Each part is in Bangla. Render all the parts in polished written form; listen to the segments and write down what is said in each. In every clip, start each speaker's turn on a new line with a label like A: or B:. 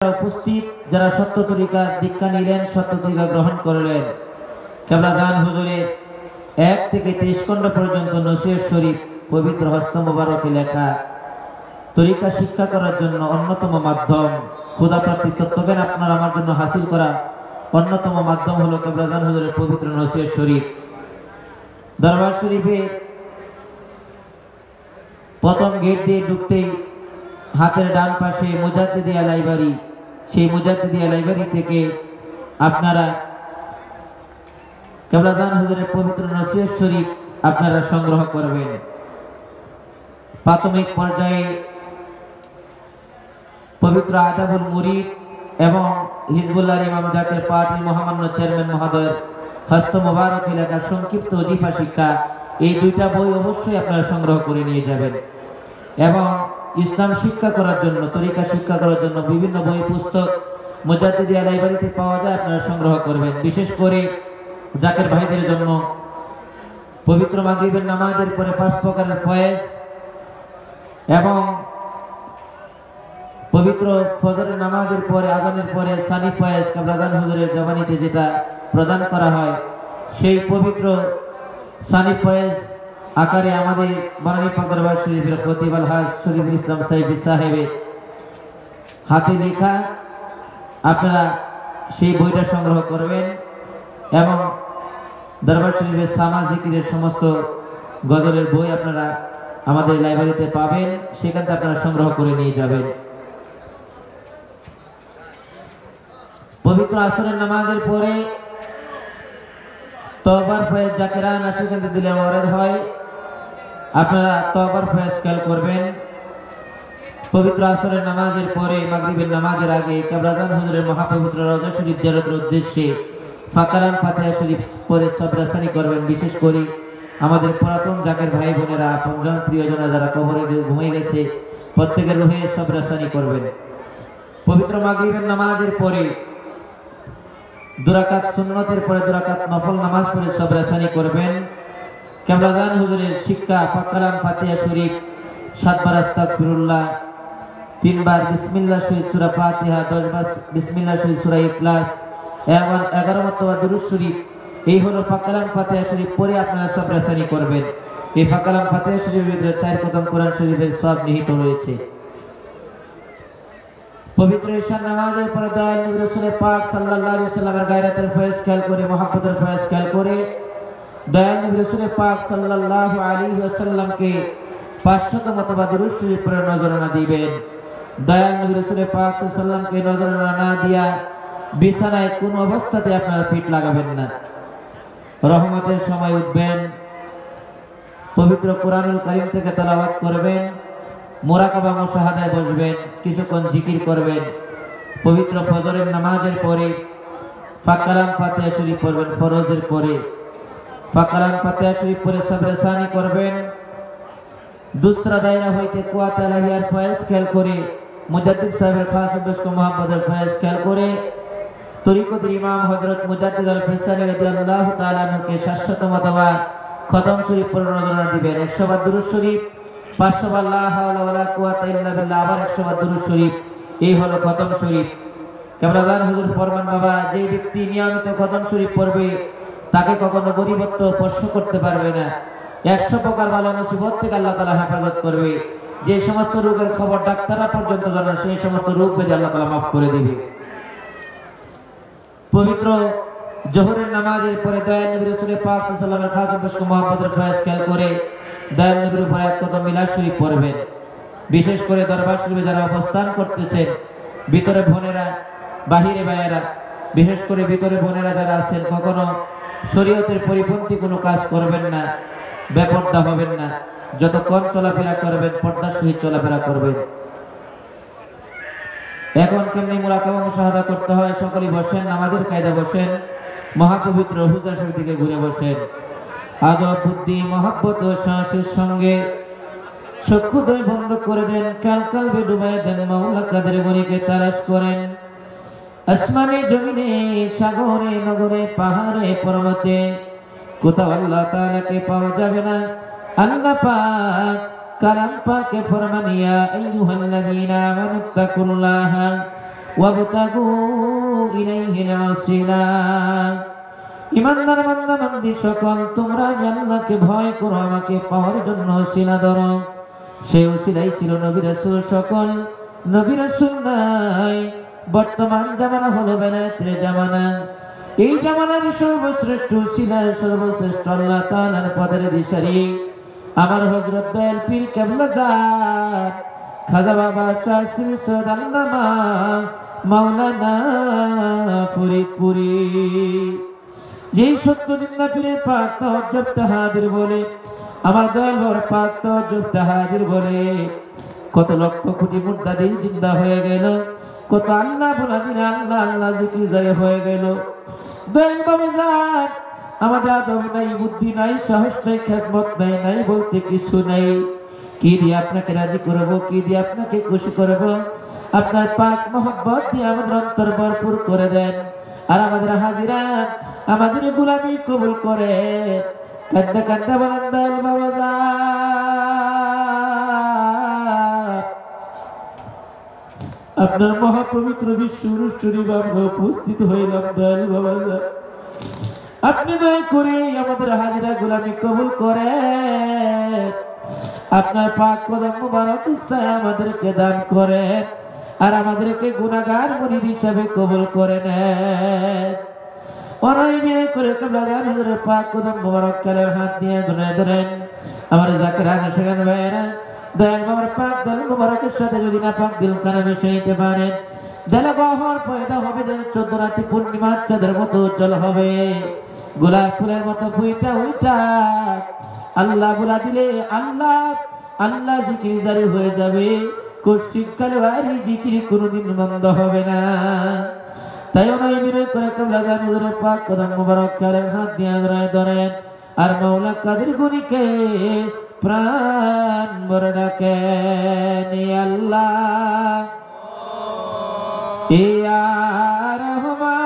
A: উপস্থিত যারা সত্য তরিকা দীক্ষা নিলেন, সত্য তরিকা গ্রহণ করলেন, কেবলাদান হুজুরের 1 থেকে 30 খণ্ড পর্যন্ত নসিহত শরীফ পবিত্র হস্ত মোবারকে লেখা তরিকা শিক্ষা করার জন্য অন্যতম মাধ্যম, খোদা প্রাপ্তি তত্ত্বজ্ঞান আপনার আমার জন্য হাসিল করা অন্যতম মাধ্যম হলো কেবলাদান হুজুরের পবিত্র নসিহত শরীফ। দরবার শরীফে প্রথম গেট দিয়ে ঢুকতেই হাতের ডান পাশে মুজাদ্দিদিয়া লাইব্রেরি, সেই মুজাদ্দিদিয়া লাইব্রেরি থেকে আপনারা কেবলাদান হুজুরের পবিত্র নসিহত শরীফ আপনারা সংগ্রহ করবেন। প্রাথমিক পর্যায়ে পবিত্র আদাবুল মুরিদ এবং হিজবুল্লাহর ইমাম জাকের পার্টির মহামান্য চেয়ারম্যান মহোদয়ের হস্ত মোবারক লেখা সংক্ষিপ্ত ওজিফা শিক্ষা, এই দুইটা বই অবশ্যই আপনারা সংগ্রহ করে নিয়ে যাবেন। এবং ইসলাম শিক্ষা করার জন্য, তরিকা শিক্ষা করার জন্য বিভিন্ন বই পুস্তক মুজাদ্দিদিয়া লাইব্রেরিতে পাওয়া যায়, আপনারা সংগ্রহ করবেন। বিশেষ করে জাকের ভাইদের জন্য পবিত্র মাগরিবের নামাজের পরে 5 প্রকারের ফয়েজ এবং পবিত্র ফজরের নামাজের পরে আযানের পরে সানি ফয়েজ কেবলাদান হুজুরের জবানিতে যেটা প্রদান করা হয়, সেই পবিত্র সানি ফয়েজ আকারে আমাদের বানানী পাক দরবার শরীফের খতিব আল-হাজ শরীফুল ইসলাম সাইফি সাহেবের হাতে লেখা, আপনারা সেই বইটা সংগ্রহ করবেন। এবং দরবার শরীফের সামা জিকিরের সমস্ত গজলের বই আপনারা আমাদের লাইব্রেরিতে পাবেন, সেখান থেকে আপনারা সংগ্রহ করে নিয়ে যাবেন। পবিত্র আসরের নামাজের পরে তওবার ফয়েজ জাকেরান সেখান থেকে দিলে ওয়ারেদ হয়, আপনারা তওবার ফয়েজ খেয়াল করবেন। পবিত্র আসরের নামাজের পরে মাগরিবের নামাজের আগে কেবলাদান হুজুরের মহাপবিত্র রওজা শরীফ জিয়ারতের উদ্দেশ্যে ফাকারান ফাতিহা শরীফ পড়ে সবরাসানি করবেন। বিশেষ করে আমাদের পুরাতন জাকের ভাই বোনেরা, আপনজন প্রিয়জনা যারা কবরে ঘুমিয়ে গেছে, প্রত্যেকের রুহে সবরাসানি করবেন। পবিত্র মাগরিবের নামাজের পরে 2 রাকাত সুন্নতের পরে 2 রাকাত নফল নামাজ পড়ে সবরাসানি করবেন। কেবলাদান হুজুরের শিক্ষা ফাকারান ফাতিহা শরীফ 7 বার আস্তাগফিরুল্লাহ, 3 বার বিসমিল্লাহ শরীফ সূরা ফাতিহা, 10 বার বিসমিল্লাহ শরীফ সূরা ইখলাস এবং 11 মারতবা দুরূদ শরীফ, এই হলো ফাকারান ফাতিহা শরীফ পড়ে আপনারা সবরাসানি করবেন। এই ফাকারান ফাতিহা শরীফের ভিতরে 4 কদম কোরআন শরীফের সওয়াব নিহিত রয়েছে। পবিত্র ঈশার নামাজের পরে দয়াল নবী রাসূল পাক সাল্লাল্লাহু আলাইহি ওয়াসাল্লামের গায়রাতের ফয়েজ খেয়াল করে, মহব্বতের ফয়েজ খেয়াল করে দয়াল নবী রাসূল পাক সাল্লাল্লাহু আলাইহি ওয়াসাল্লামকে 500 মারতবা দুরূদ শরীফ পড়ে নজরানা দিবেন। দয়াল নবী রাসূল পাক সাল্লাল্লাহু আলাইহি ওয়াসাল্লামকে নজরানা না দিয়া বিছানায় কোন অবস্থাতে আপনারা পিঠ লাগাবেন না। রহমতের সময় উঠবেন, পবিত্র কোরআনুল কারীম থেকে তেলাওয়াত করবেন, মুরাকাবা মুশাহাদায় বসবেন, কিছুক্ষণ জিকির করবেন। পবিত্র ফজরের নামাজের পরে ফাকারান ফাতিহা শরীফ পড়বেন, ফরজের পরে ফাকারান ফাতিহা শরীফ পড়ে সবরাসানি করবেন। দুসরা দায়রা হইতে কুওয়াত আলাহিয়ার ফয়েজ খেয়াল করে, মুজাদ্দিদ সাহেবের খাস উদ্দেশ্য মুহাম্মদের ফয়েজ খেয়াল করে তরিকতের ইমাম হযরত মুজাদ্দিদ আল-ফিসানি রাদিয়াল্লাহু তাআলা আনহুকে 700 মারতবা খতম শরীফ পড়ে নজরানা দিবেন। 100 বার দুরূদ শরীফ, 500 বার লা হাওলা ওয়ালা কুওয়াতা ইল্লা বিল্লাহ, আবার 100 বার দুরূদ শরীফ, এই হলো খতম শরীফ। কেবলাদান হুজুর ফরমান, বাবা যে ব্যক্তি নিয়মিত খতম শরীফ পড়বে তাকে কখনো গরিবত্ব স্পর্শ করতে পারবে না। 100 প্রকার বালা মুসিবত থেকে আল্লাহ তাআলা হেফাজত করবে। যে সমস্ত রোগের খবর ডাক্তাররা পর্যন্ত জানে, সেই সমস্ত রোগ ব্যাধি আল্লাহ তাআলা মাফ করে দিবে। পবিত্র জোহরের নামাজের পরে দয়াল নবী রাসূল পাক সাল্লাল্লাহু আলাইহি ওয়াসাল্লামের খাস উদ্দেশ্য মুহাম্মদের ফয়েজ খেয়াল করে দয়াল নবীর উপর এক কদম মিলাদ শরীফ পড়বেন। বিশেষ করে দরবার শরীফে যারা অবস্থান করতেছেন, ভিতরে বোনেরা, বাহিরে ভাইয়েরা, বিশেষ করে ভিতরে বোনেরা যারা আছেন, কখনো শরীয়তের পরিপন্থী কোনো কাজ করবেন না, বেপরদা হবেন না। যতক্ষণ চলাফেরা করবেন পর্দার সহিত চলাফেরা করবেন। এখন কেমনি মুরাকাবা মুশাহাদা করতে হয়, সকলেই বসেন, নামাজের কায়দা বসেন, মহাপবিত্র হুজুর শরীফের দিকে ঘুরে বসেন। আদব বুদ্ধি মহব্বত ও সাহসের সঙ্গে চক্ষুদ্বয় বন্ধ করে দেন, কালবে ডুবাই দেন, মাওলা কাদের গনিকে তালাশ করেন। আসমানে জমিনে সাগরে নগরে পাহাড়ে পর্বতে কোথাও আল্লাহ তাআলাকে পাওয়া যাবে না। আল্লাহ পাক কালাম পাকে ফরমানিয়া আইয়ুহাল্লাযীনা আমানুত্তাকুল্লাহা ওয়াবতাগু ইলাইহিল ওয়াসিলা। ঈমানদার বান্দা বান্দি সকল, তোমরা আল্লাহকে ভয় করো, আমাকে পাওয়ার জন্য ওসিলা ধরো। সেই ওসিলাই ছিল নবী রাসূল সকল। নবী রাসূল নাই। বর্তমান জামানা হলো বেলায়েতের জামানা। এই জামানার সর্বশ্রেষ্ঠ ওসিলা, সর্বশ্রেষ্ঠ আল্লাহ তাআলার পদের দিশারি আমার হযরত দয়াল পীর কেবলাজাত খাজা বাবা শাহ শ্রী সৈয়দ আল্লামা মাওলানা ফরিদপুরি। যেই সত্য জিন্দা পীরের পাক তাওজ্জুব তাহাদির বলে, আমার দয়াল বাবার পাক তাওজ্জুব তাহাদির বলে কত লক্ষ কোটি মুর্দা দিন জিন্দা হয়ে গেল, কত আল্লাহ বলা দিন আল্লাহ আল্লাহ জিকির জারি হয়ে গেল। দয়াল বাবা জান আমাদের আদব নাই, বুদ্ধি নাই, সাহস নাই, খেদমত নাই, নাই বলতে কিছু নাই। কি দিয়ে আপনাকে রাজি করবো, কি দিয়ে আপনাকে খুশি করবো? আপনার পাক মহব্বত দিয়ে আমাদের অন্তর ভরপুর করে দেন, আর আমাদের হাজিরা আমাদের গোলামি কবুল করে। কান্দা কান্দা বলেন দয়াল বাবা আপনার মহাপবিত্র বিশ্ব অনুষ্ঠানে আমরা উপস্থিত হইলাম। দয়াল বাবা আপনি দয়া করে আমাদের হাজিরা গোলামি কবুল করে আপনার পাক কদম মুবারক ইচ্ছায় আমাদেরকে দান করে, আর আমাদেরকে গুনাহগার মুরিদ হিসাবে কবুল করে নেন। অনয় করে কেবলাদার হুজুরের পাক কদম মুবারক কালের হাত দিয়ে ধরে ধরেন আমার জাকিরান সেখানে ভাইয়েরা। দয়াল বাবার পাক দল মুবারকের সাথে যদি না পাক দিল কানা মিশাইতে পারেন, দিলে বহর পয়দা হবে, দিল 14 রাতি পূর্ণিমা চাঁদের মতো উজ্জ্বল হবে, গোলাপ ফুলের মতো ফুইটা উইটা আল্লাহ বলা দিলে আল্লাহ আল্লাহ জিকির জারি হয়ে যাবে। কৌশিককালে বাড়ি জিকির কোনোদিন বন্ধ হবে না। তাই অনয় বিনয় করে কেবলাদার হুজুরের পাক কদম মুবারক কালের হাত দিয়ে ধরায় ধরেন, আর মাওলা কাদের গুনিকে প্রাণ ভরে ডাকেন আল্লাহ ইয়া রহমান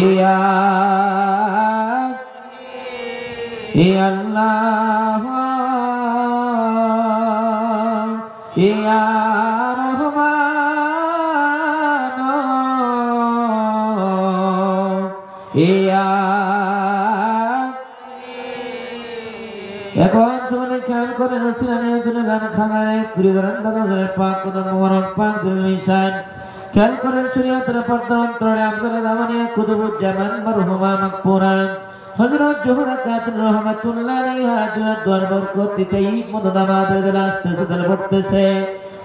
A: ইয়া আল্লাহ ইয়া রহমান ইয়া। এখন সবাই খেয়াল করে রসিলানির জন্য গান খানারে তুলে ধরেন দাদাদের পাক কদম মুবারক পাক দিল নিশান। খেয়াল করেন শরীয়তের পর্দা অন্তরে আব্দুল জামানিয়া কুতুবুজ্জামান মারহুমা মাকপুরা হযরত জোহরা খাতুন রহমাতুল্লাহ আলাইহা জুনাত দোয়ার বরকতিতে ঈদ মুদামাদের দিন আসতেছে, দিল পড়তেছে।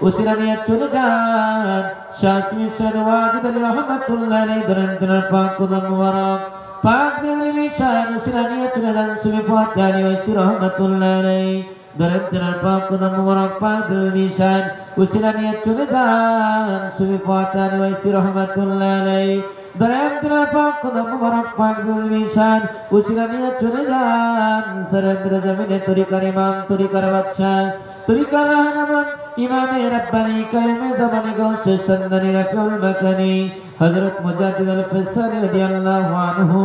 A: উসিলানিয়া চলে যান শাফি সৈয়দ ওয়াজিদ আলী রহমাতুল্লাহ আলাইহি ধরেন দিনের পাক কদম মুবারক পাক দিল নিশান। উসিলানিয়া চলে যান সুবি ফাতে আলী ওয়াইসি রহমাতুল্লাহ আলাইহি ধরেন দিনের পাক কদম মুবারক পাক দিল নিশান। উসিলানিয়া চলে যান সুবি ফাতে আলী ওয়াইসি রহমাতুল্লাহ আলাইহি ধরেন দিনের পাক কদম মুবারক পাক দিল নিশান। উসিলানিয়া চলে যান সরেন্দ্র জমিনে তরিকার ইমাম, তরিকার বাদশাহ, তরিকার রহমান, ইমামে রাব্বানি, কায়েমে জামানি, গাউসে সন্দানি, রাফিউল মাকানি হযরত মুজাদ্দিদ আল ফিসানি রাদিয়াল্লাহু আনহু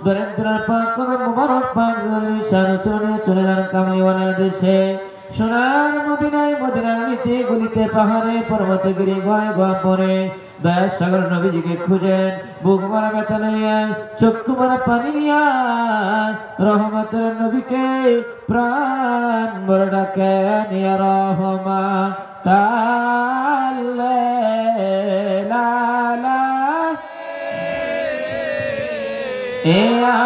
A: ধরেন দিনের পাক কদম মুবারক পাক দিল নিশান। উসিলানিয়া চলে যান কামলিওয়ালার দেশে, সোনার মদিনায়, মদিনার নিতে গলিতে পাহাড়ে পর্বতে গিরি গয় গহ্বরে দয়ার সাগর নবীজিকে খুঁজেন। বুক ভরা ব্যথা নিয়ে, চক্ষু ভরা পানি নিয়ে রহমতের নবীকে প্রাণ ভরে ডাকেন ইয়া রহমান তাল্লা লা ইয়া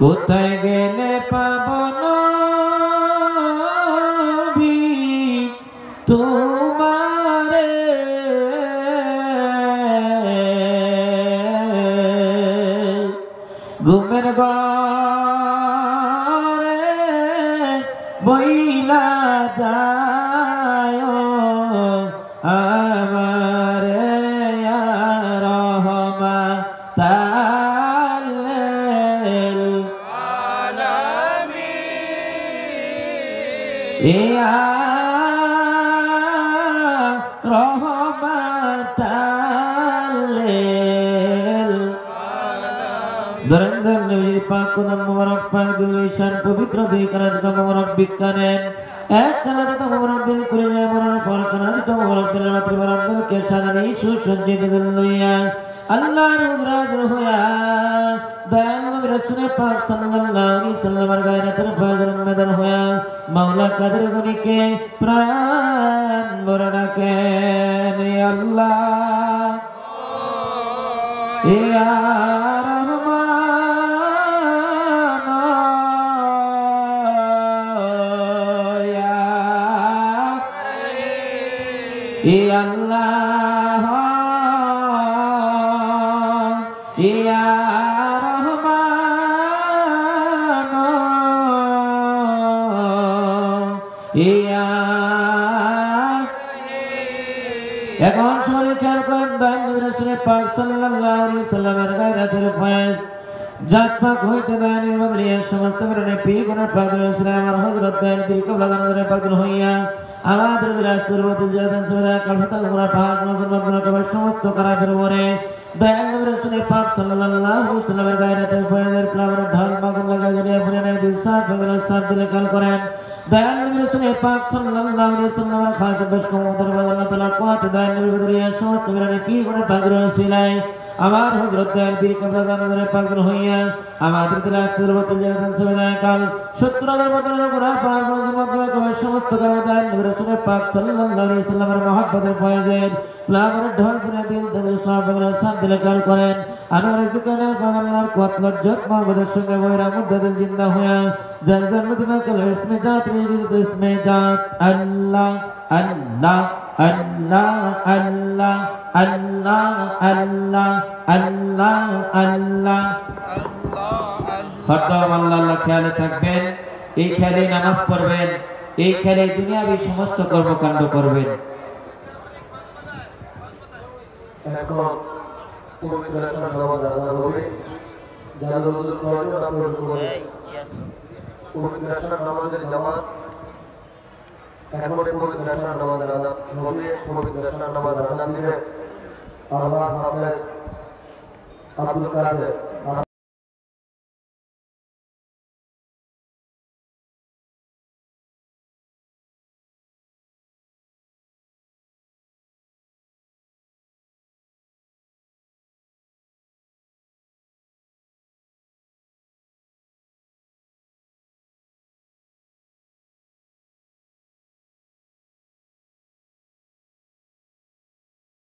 A: কোথায় গেলে পাবন তোমারে ঘুমের ঘরে বইলা যা ইয়া রহমাতাল লিল দরঙ্গল নবীর পাক কদম মোবারক পাক দুই শান পবিত্র দুই কানাত মোবারক বিজ্ঞানেন এক কানাত মোবারক দিল করে যায় মরণ পর কানাত মোবারক দিল রাত্রি মোবারক দিল কে সাজানি সুসজ্জিত দিল লইয়া আল্লাহর রাজ রহয়া দয়াল নবী রাসূল পাক সাল্লাল্লাহু আলাইহি সাল্লামের গায়রাতের ফয়জুল মেদান হয়া মাওলা কাদের গনিকে প্রাণ ভরে রাখেন আল্লাহ ইয়া Ya Allah Ya Rahman Ya এখন শরীর খেয়াল করেন দয়াল রাসূল পাক সাল্লাল্লাহু আলাইহি সাল্লামের গায়রাতের ফয়েজ জাত পাক হইতে দয়াল বদরিয়া সমস্ত কারণে পীর গুনাহ পাক রাসূল আমার হযরত দয়াল পীর কবলা দানের পাক হইয়া আমাদের রাসূল বদল জাদান সুরা কলফতা গুনাহ পাক নজর কবর সমস্ত কারাফের ওরে দয়াল রাসূল পাক সাল্লাল্লাহু আলাইহি সাল্লামের গায়রাতের ফয়েজের প্লাবর ঢাল মাগুন লাগা জড়িয়ে পড়ে নাই দিশা বেগলা সাত দিলে কাল করেন দয়াল রাসূল পাক সাল্লাল্লাহু আলাইহি সাল্লামের খাস বশ কমতের আল্লাহ তাআলা কোয়াত দয়াল বদরিয়া সমস্ত কারণে পীর গুনাহ পাক রাসূলাই আমার হযরত দয়াল পীর কবলা দানের পাক হইয়া আমাদের রাসূল বদল জাদান সুরা কাল 70000 বদল গুনাহ পাক নজর কবর সমস্ত কারণে রাসূল পাক সাল্লাল্লাহু আলাইহি সাল্লামের মহব্বতের ফয়েজের প্লাবর ঢাল করে দিল দেবী সাহাবারা সাত দিলে কাল করেন আনোয়ার জিকানের আল্লাহর কোয়াত লজ্জত মহব্বতের সঙ্গে বৈরা মুদ্দাদিল জিন্দা হইয়া জানজার মদিনা কাল ইসমে জাত রিজিত ইসমে জাত আল্লাহ আল্লাহ আল্লাহ আল্লাহ আল্লাহ আল্লাহ আল্লাহ আল্লাহ হরদম আল্লাহ খেয়ালে থাকবেন এই খেয়ালে নামাজ পড়বেন এই খেয়ালে দুনিয়াবি সমস্ত কর্মকাণ্ড করবেন
B: এখন পবিত্র নামাজ আদান হবে জানাজুল প্রয়োজন আপনার করে পবিত্র নামাজের জামাত এখন পবিত্র নামাজের আদান হবে পবিত্র নামাজের আদান দিবে আল্লাহ হাফেজ আব্দুল কাদের